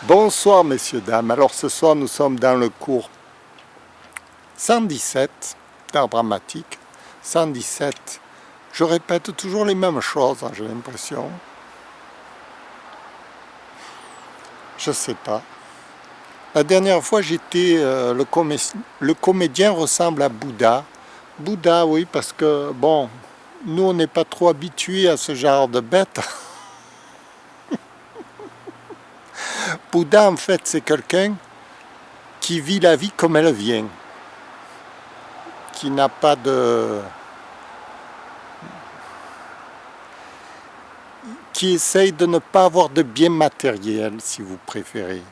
Bonsoir messieurs, dames. Alors ce soir nous sommes dans le cours 117 d'art dramatique. 117, je répète toujours les mêmes choses, hein, j'ai l'impression. Je sais pas. La dernière fois j'étais, le comédien ressemble à Bouddha. Bouddha, oui, parce que bon, nous on n'est pas trop habitués à ce genre de bête. Bouddha en fait c'est quelqu'un qui vit la vie comme elle vient, qui n'a pas de... qui essaye de ne pas avoir de biens matériels, si vous préférez.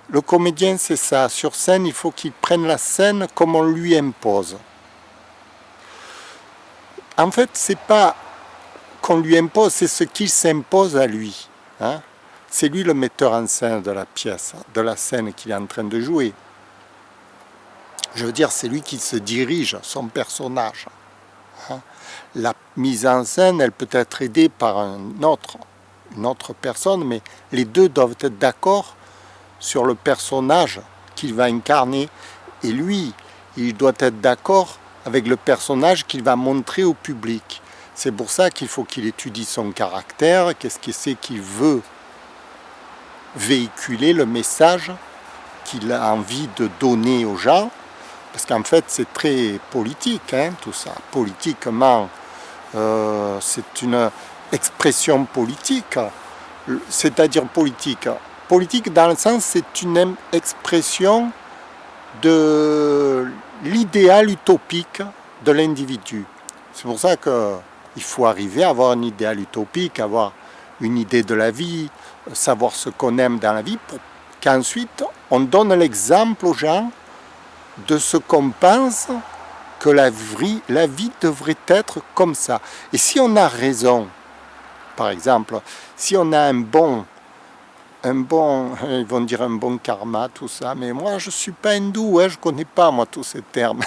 Le comédien, c'est ça. Sur scène, il faut qu'il prenne la scène comme on lui impose. En fait, c'est pas qu'on lui impose, c'est ce qu'il s'impose à lui. Hein? C'est lui le metteur en scène de la pièce, de la scène qu'il est en train de jouer. Je veux dire, c'est lui qui se dirige, son personnage. Hein? La mise en scène, elle peut être aidée par une autre personne, mais les deux doivent être d'accord sur le personnage qu'il va incarner. Et lui, il doit être d'accord avec le personnage qu'il va montrer au public. C'est pour ça qu'il faut qu'il étudie son caractère, qu'est-ce que c'est qu'il veut véhiculer, le message qu'il a envie de donner aux gens. Parce qu'en fait, c'est très politique, hein, tout ça. Politiquement, c'est une expression politique, c'est-à-dire politique. Politique dans le sens, c'est une expression de l'idéal utopique de l'individu. C'est pour ça qu'il faut arriver à avoir un idéal utopique, avoir une idée de la vie, savoir ce qu'on aime dans la vie, pour qu'ensuite on donne l'exemple aux gens de ce qu'on pense que la vie devrait être comme ça. Et si on a raison, par exemple, si on a un bon, ils vont dire un bon karma, tout ça, mais moi je ne suis pas hindou, hein, je ne connais pas moi tous ces termes.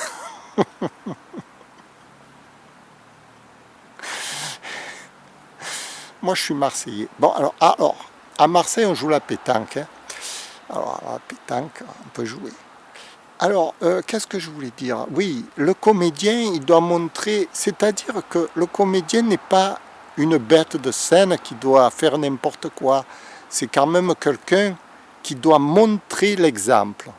Moi je suis marseillais. Bon, alors à Marseille on joue la pétanque. Hein. Alors la pétanque, on peut jouer. Alors, qu'est-ce que je voulais dire? Oui, le comédien, il doit montrer, c'est-à-dire que le comédien n'est pas une bête de scène qui doit faire n'importe quoi. C'est quand même quelqu'un qui doit montrer l'exemple.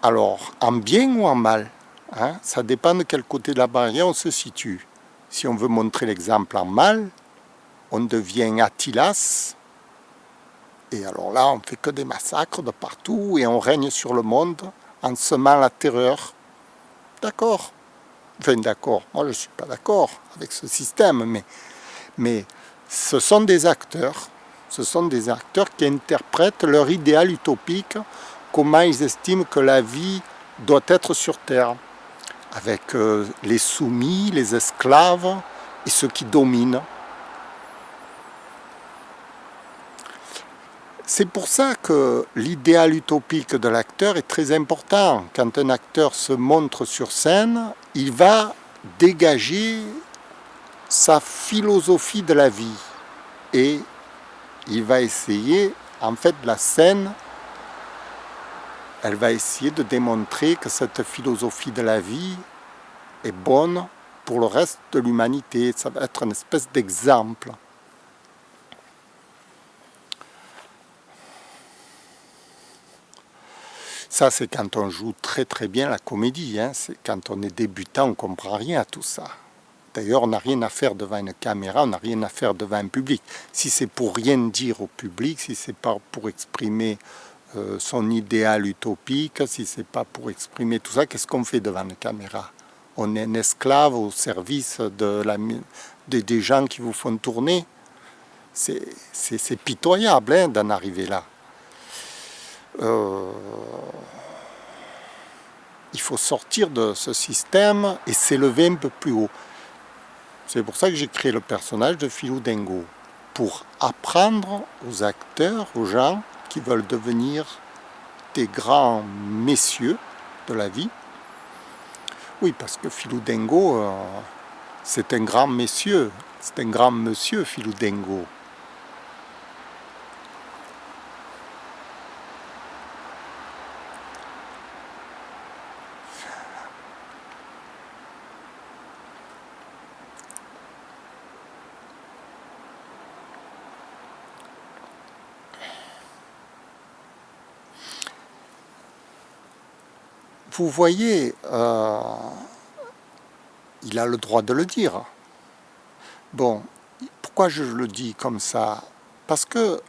Alors, en bien ou en mal, hein, ça dépend de quel côté de la barrière on se situe. Si on veut montrer l'exemple en mal, on devient Attilas. Et alors là, on ne fait que des massacres de partout et on règne sur le monde en semant la terreur. D'accord. Enfin, d'accord. Moi, je ne suis pas d'accord avec ce système, mais ce sont des acteurs. Ce sont des acteurs qui interprètent leur idéal utopique, comment ils estiment que la vie doit être sur Terre, avec les soumis, les esclaves et ceux qui dominent. C'est pour ça que l'idéal utopique de l'acteur est très important. Quand un acteur se montre sur scène, il va dégager sa philosophie de la vie. Et il va essayer, en fait, la scène, elle va essayer de démontrer que cette philosophie de la vie est bonne pour le reste de l'humanité. Ça va être une espèce d'exemple. Ça, c'est quand on joue très très bien la comédie. Hein. C'est quand on est débutant, on ne comprend rien à tout ça. D'ailleurs, on n'a rien à faire devant une caméra, on n'a rien à faire devant un public. Si c'est pour rien dire au public, si c'est pas pour exprimer son idéal utopique, si c'est pas pour exprimer tout ça, qu'est-ce qu'on fait devant une caméra? On est un esclave au service des gens qui vous font tourner. C'est pitoyable hein, d'en arriver là. Il faut sortir de ce système et s'élever un peu plus haut. C'est pour ça que j'ai créé le personnage de Philou Dingo, pour apprendre aux acteurs, aux gens qui veulent devenir des grands messieurs de la vie. Oui, parce que Philou Dingo, C'est un grand monsieur, c'est un grand monsieur, Filoudengo. Vous voyez, il a le droit de le dire. Bon, pourquoi je le dis comme ça? Parce que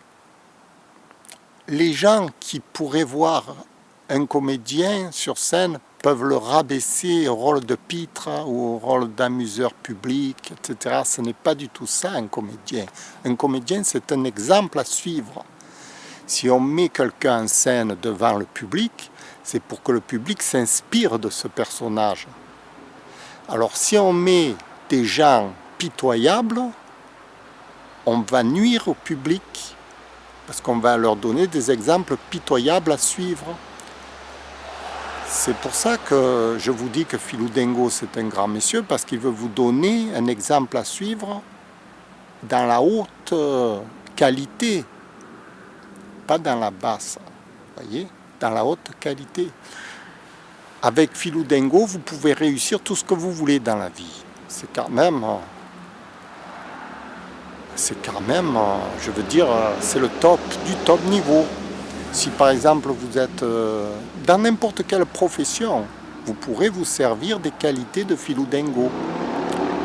les gens qui pourraient voir un comédien sur scène peuvent le rabaisser au rôle de pitre ou au rôle d'amuseur public, etc. Ce n'est pas du tout ça un comédien. Un comédien, c'est un exemple à suivre. Si on met quelqu'un en scène devant le public, c'est pour que le public s'inspire de ce personnage. Alors si on met des gens pitoyables, on va nuire au public, parce qu'on va leur donner des exemples pitoyables à suivre. C'est pour ça que je vous dis que Filoudengo c'est un grand monsieur, parce qu'il veut vous donner un exemple à suivre dans la haute qualité, pas dans la basse, voyez, dans la haute qualité. Avec Filoudengo, vous pouvez réussir tout ce que vous voulez dans la vie. C'est quand même, je veux dire, c'est le top du top niveau. Si par exemple vous êtes dans n'importe quelle profession, vous pourrez vous servir des qualités de Filoudengo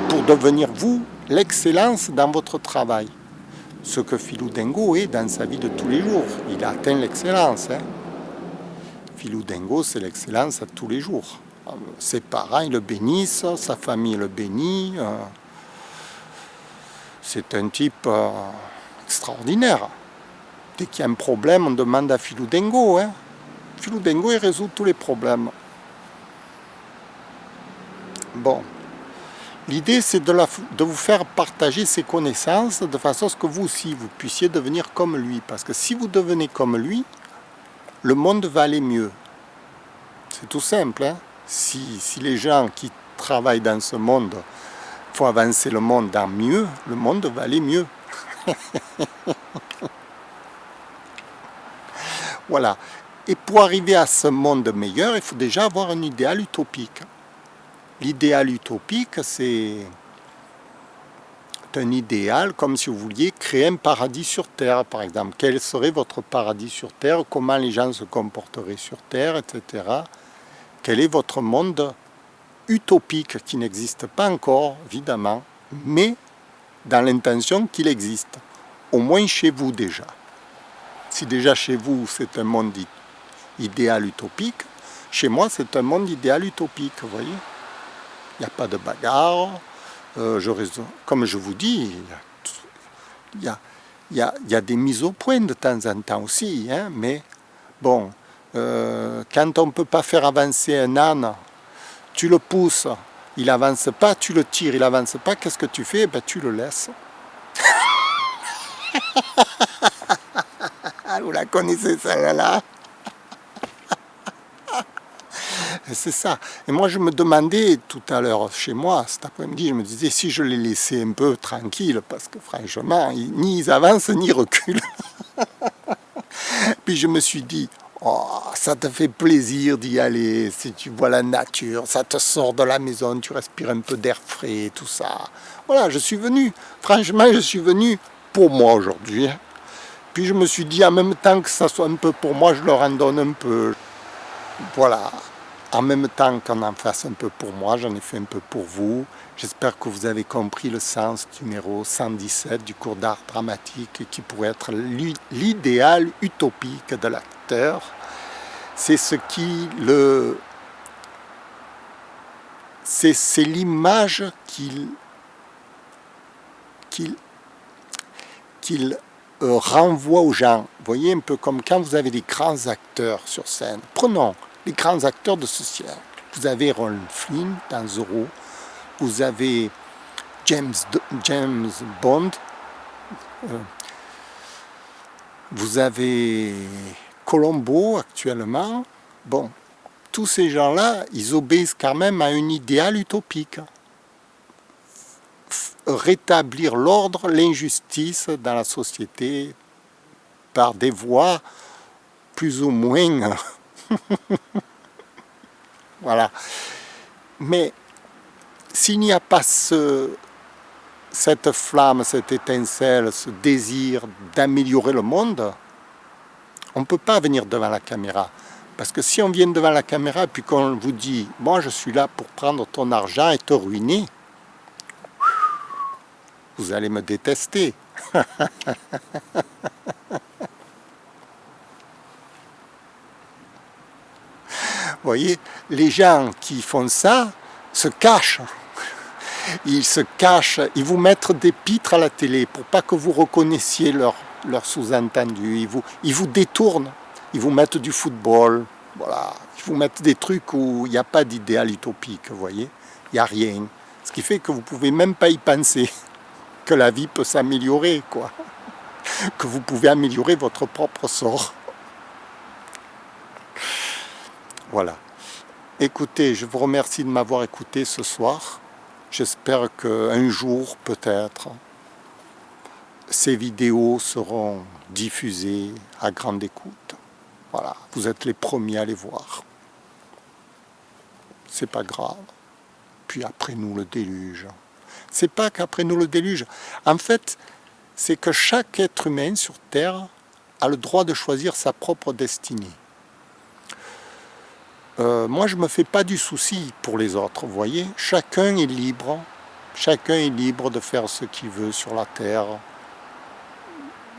pour devenir vous l'excellence dans votre travail. Ce que Filoudengo est dans sa vie de tous les jours. Il a atteint l'excellence. Filoudengo, c'est l'excellence à tous les jours. Ses parents ils le bénissent, sa famille le bénit. C'est un type extraordinaire. Dès qu'il y a un problème, on demande à Filoudengo. Filoudengo, il résout tous les problèmes. Bon. L'idée, c'est de vous faire partager ses connaissances de façon à ce que vous aussi, vous puissiez devenir comme lui. Parce que si vous devenez comme lui, le monde va aller mieux. C'est tout simple. Si les gens qui travaillent dans ce monde font avancer le monde en mieux, le monde va aller mieux. Voilà. Et pour arriver à ce monde meilleur, il faut déjà avoir un idéal utopique. L'idéal utopique, c'est un idéal comme si vous vouliez créer un paradis sur Terre, par exemple. Quel serait votre paradis sur Terre? Comment les gens se comporteraient sur Terre, etc. Quel est votre monde utopique qui n'existe pas encore, évidemment, mais dans l'intention qu'il existe, au moins chez vous déjà. Si déjà chez vous c'est un monde idéal utopique, chez moi c'est un monde idéal utopique, vous voyez. Il n'y a pas de bagarre, comme je vous dis, il y a des mises au point de temps en temps aussi, mais bon, quand on ne peut pas faire avancer un âne, tu le pousses, il n'avance pas, tu le tires, il n'avance pas, qu'est-ce que tu fais? Ben, tu le laisses. Vous la connaissez celle-là? C'est ça. Et moi, je me demandais tout à l'heure chez moi, cet après-midi, je me disais si je les laissais un peu tranquilles, parce que franchement, ni ils avancent ni reculent. Puis je me suis dit, oh, ça te fait plaisir d'y aller, si tu vois la nature, ça te sort de la maison, tu respires un peu d'air frais, tout ça. Voilà, je suis venu, franchement, je suis venu pour moi aujourd'hui. Puis je me suis dit, en même temps que ça soit un peu pour moi, je leur en donne un peu. Voilà. En même temps qu'on en fasse un peu pour moi, j'en ai fait un peu pour vous. J'espère que vous avez compris le sens du numéro 117 du cours d'art dramatique qui pourrait être l'idéal utopique de l'acteur. C'est ce qui le... C'est l'image qu'il renvoie aux gens. Vous voyez, un peu comme quand vous avez des grands acteurs sur scène. Prenons les grands acteurs de ce siècle. Vous avez Ron Flynn dans Zorro, vous avez James Bond, vous avez Colombo actuellement. Bon, tous ces gens-là, ils obéissent quand même à un idéal utopique. rétablir l'ordre, l'injustice dans la société par des voies plus ou moins... voilà. Mais s'il n'y a pas cette flamme, cette étincelle, ce désir d'améliorer le monde, on ne peut pas venir devant la caméra. Parce que si on vient devant la caméra et puis qu'on vous dit « Moi, je suis là pour prendre ton argent et te ruiner », vous allez me détester. Vous voyez, les gens qui font ça se cachent. Ils se cachent, ils vous mettent des pitres à la télé pour pas que vous reconnaissiez leur sous-entendu. Ils vous détournent, ils vous mettent du football, voilà. Ils vous mettent des trucs où il n'y a pas d'idéal utopique, vous voyez. Il n'y a rien. Ce qui fait que vous ne pouvez même pas y penser, que la vie peut s'améliorer, quoi. Que vous pouvez améliorer votre propre sort. Voilà. Écoutez, je vous remercie de m'avoir écouté ce soir. J'espère qu'un jour, peut-être, ces vidéos seront diffusées à grande écoute. Voilà, vous êtes les premiers à les voir. C'est pas grave. Puis après nous le déluge. C'est pas qu'après nous le déluge. En fait, c'est que chaque être humain sur Terre a le droit de choisir sa propre destinée. Moi, je ne me fais pas du souci pour les autres, vous voyez. Chacun est libre de faire ce qu'il veut sur la terre.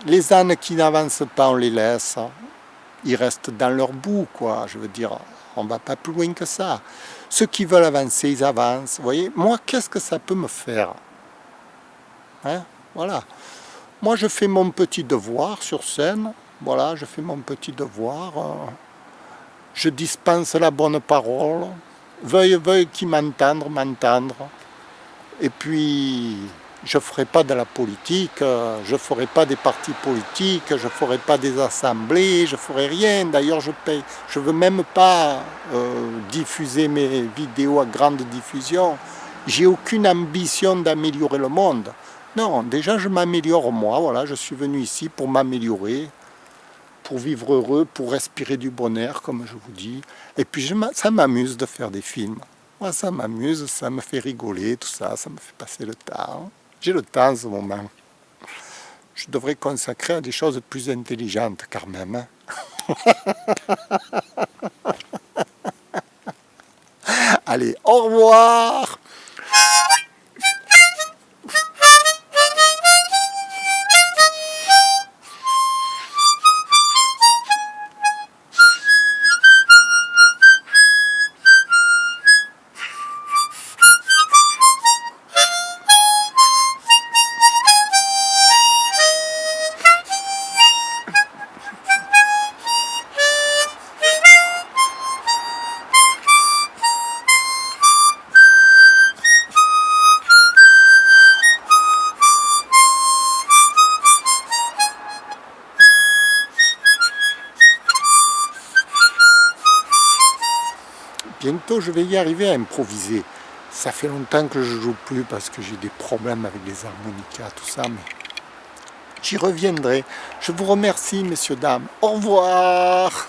Les ânes qui n'avancent pas, on les laisse. Ils restent dans leur bout, quoi. Je veux dire, on ne va pas plus loin que ça. Ceux qui veulent avancer, ils avancent. Vous voyez, moi, qu'est-ce que ça peut me faire? Hein? Voilà. Moi, je fais mon petit devoir sur scène. Voilà, je fais mon petit devoir. Je dispense la bonne parole, veuille qui m'entendre. Et puis, je ne ferai pas de la politique, je ne ferai pas des partis politiques, je ne ferai pas des assemblées, je ne ferai rien. D'ailleurs, je ne veux même pas diffuser mes vidéos à grande diffusion. J'ai aucune ambition d'améliorer le monde. Non, déjà, je m'améliore moi, voilà, je suis venu ici pour m'améliorer, pour vivre heureux, pour respirer du bon air, comme je vous dis. Et puis ça m'amuse de faire des films. Moi, ça m'amuse, ça me fait rigoler, tout ça, ça me fait passer le temps. J'ai le temps en ce moment. Je devrais consacrer à des choses plus intelligentes, quand même. Allez, au revoir! Bientôt, je vais y arriver à improviser. Ça fait longtemps que je ne joue plus parce que j'ai des problèmes avec les harmonicas, tout ça, mais j'y reviendrai. Je vous remercie, messieurs, dames. Au revoir!